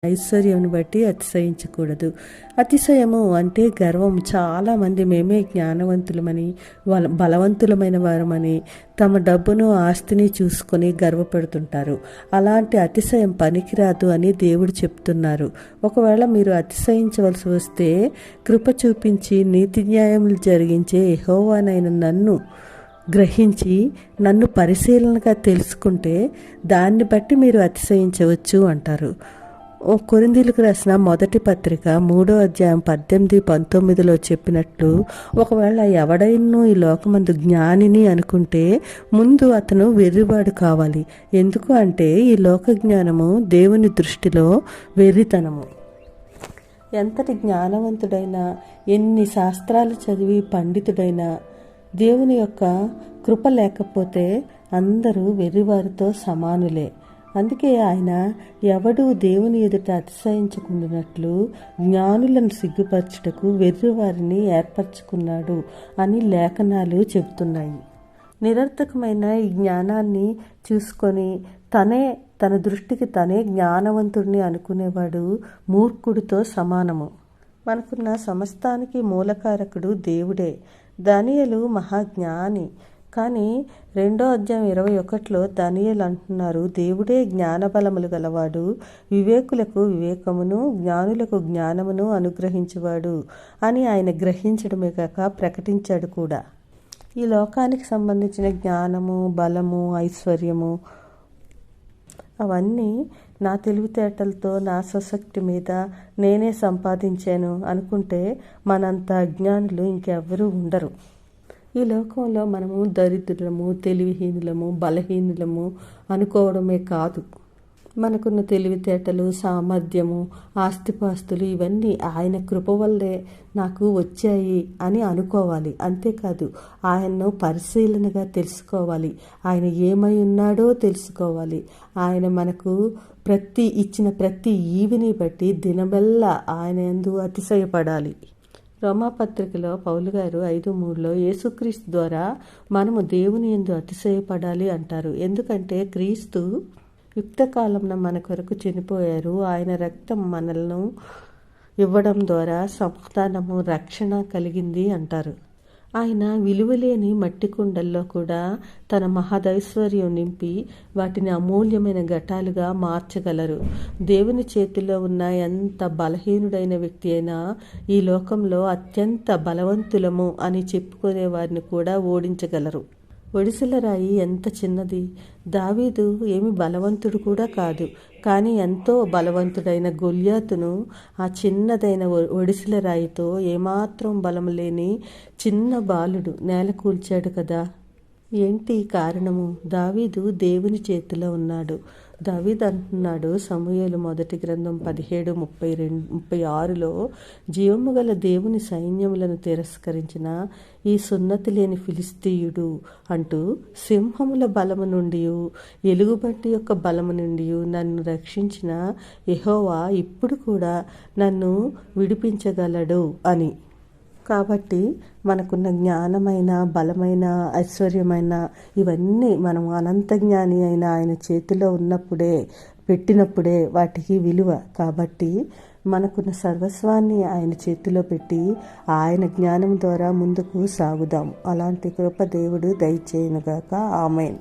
ఐశ్వర్యం బట్టి అతిశయించకూడదు. అతిశయము అంటే గర్వం. చాలామంది మేమే జ్ఞానవంతులమని, బలవంతులమైన వారమని తమ డబ్బును ఆస్తిని చూసుకొని గర్వపడుతుంటారు. అలాంటి అతిశయం పనికిరాదు అని దేవుడు చెప్తున్నారు. ఒకవేళ మీరు అతిశయించవలసి వస్తే కృప చూపించి నీతి న్యాయములు జరిగించే యెహోవానైన నన్ను గ్రహించి నన్ను పరిశీలనగా తెలుసుకుంటే దాన్ని బట్టి మీరు అతిశయించవచ్చు అంటారు. కొరింథీయులకు రాసిన మొదటి పత్రిక 3వ అధ్యాయం 18-19 చెప్పినట్లు, ఒకవేళ ఎవడైనా ఈ లోకమందు జ్ఞానిని అనుకుంటే ముందు అతను వెర్రివాడు కావాలి. ఎందుకు అంటే ఈ లోక జ్ఞానము దేవుని దృష్టిలో వెర్రితనము. ఎంతటి జ్ఞానవంతుడైనా, ఎన్ని శాస్త్రాలు చదివి పండితుడైనా దేవుని యొక్క కృప లేకపోతే అందరూ వెర్రివారితో సమానులే. అందుకే ఆయన ఎవడు దేవుని ఎదుట అతిశయించుకున్నట్లు జ్ఞానులను సిగ్గుపరచుటకు వెర్రివారిని ఏర్పరచుకున్నాడు అని లేఖనాలు చెబుతున్నాయి. నిరర్థకమైన ఈ జ్ఞానాన్ని చూసుకొని తన దృష్టికి తనే జ్ఞానవంతుడిని అనుకునేవాడు మూర్ఖుడితో సమానము. మనకున్న సమస్తానికి మూలకారకుడు దేవుడే. దానియేలు మహాజ్ఞాని. కానీ 2వ అధ్యాయం 21 దానియేలు అంటున్నారు, దేవుడే జ్ఞానబలములు గలవాడు, వివేకులకు వివేకమును జ్ఞానులకు జ్ఞానమును అనుగ్రహించువాడు అని ఆయన గ్రహించడమే కాక ప్రకటించాడు కూడా. ఈ లోకానికి సంబంధించిన జ్ఞానము, బలము, ఐశ్వర్యము అవన్నీ నా తెలివితేటలతో, నా స్వశక్తి మీద నేనే సంపాదించాను అనుకుంటే మనంత అజ్ఞానులు ఇంకెవ్వరూ ఉండరు. ఈ లోకంలో మనము దరిద్రులము, తెలివిహీనులము, బలహీనులము అనుకోవడమే కాదు, మనకున్న తెలివితేటలు, సామర్థ్యము, ఆస్తిపాస్తులు ఇవన్నీ ఆయన కృప వల్లే నాకు వచ్చాయి అని అనుకోవాలి. అంతేకాదు ఆయన్ను పరిశీలనగా తెలుసుకోవాలి. ఆయన ఏమై ఉన్నాడో తెలుసుకోవాలి. ఆయన మనకు ఇచ్చిన ప్రతి ఈవిని బట్టి దినబెల్లా ఆయన యందు అతిశయపడాలి. రోమాపత్రికలో పౌలు గారు 5:3 యేసుక్రీస్తు ద్వారా మనము దేవుని యందు అతిశయపడాలి అంటారు. ఎందుకంటే క్రీస్తు యుక్తకాలంలో మన కొరకు చనిపోయారు. ఆయన రక్తం మనలను ఇవ్వడం ద్వారా సమాధానము, రక్షణ కలిగింది అంటారు. ఆయన విలువలేని మట్టి కుండల్లో కూడా తన మహదైశ్వర్యం నింపి వాటిని అమూల్యమైన ఘటాలుగా మార్చగలరు. దేవుని చేతిలో ఉన్న ఎంత బలహీనుడైన వ్యక్తి అయినా ఈ లోకంలో అత్యంత బలవంతులము అని చెప్పుకునే వారిని కూడా ఓడించగలరు. ఒడిసెల రాయి ఎంత చిన్నది. దావీదు ఏమి బలవంతుడు కూడా కాదు, కానీ ఎంతో బలవంతుడైన గొల్యాతును ఆ చిన్నదైన ఒడిసెల రాయితో ఏమాత్రం బలం లేని చిన్న బాలుడు నేల కూల్చాడు కదా. ఏంటి కారణము? దావీదు దేవుని చేతిలో ఉన్నాడు. దావీదు అంటున్నాడు సమూయేలు మొదటి గ్రంథం 17:36 జీవము గల దేవుని సైన్యములను తిరస్కరించిన ఈ సున్నతి లేని ఫిలిస్తీయుడు అంటూ, సింహముల బలము నుండి, ఎలుగుబంటి యొక్క బలము నుండి నన్ను రక్షించిన యెహోవా ఇప్పుడు కూడా నన్ను విడిపించగలడు అని. కాబట్టి మనకున్న జ్ఞానమైన, బలమైన, ఐశ్వర్యమైన ఇవన్నీ మనం అనంత జ్ఞాని అయిన ఆయన చేతిలో పెట్టినప్పుడే వాటికి విలువ. కాబట్టి మనకున్న సర్వస్వాన్ని ఆయన చేతిలో పెట్టి ఆయన జ్ఞానం ద్వారా ముందుకు సాగుదాం. అలాంటి కృప దేవుడు దయచేయునుగాక. ఆమేన్.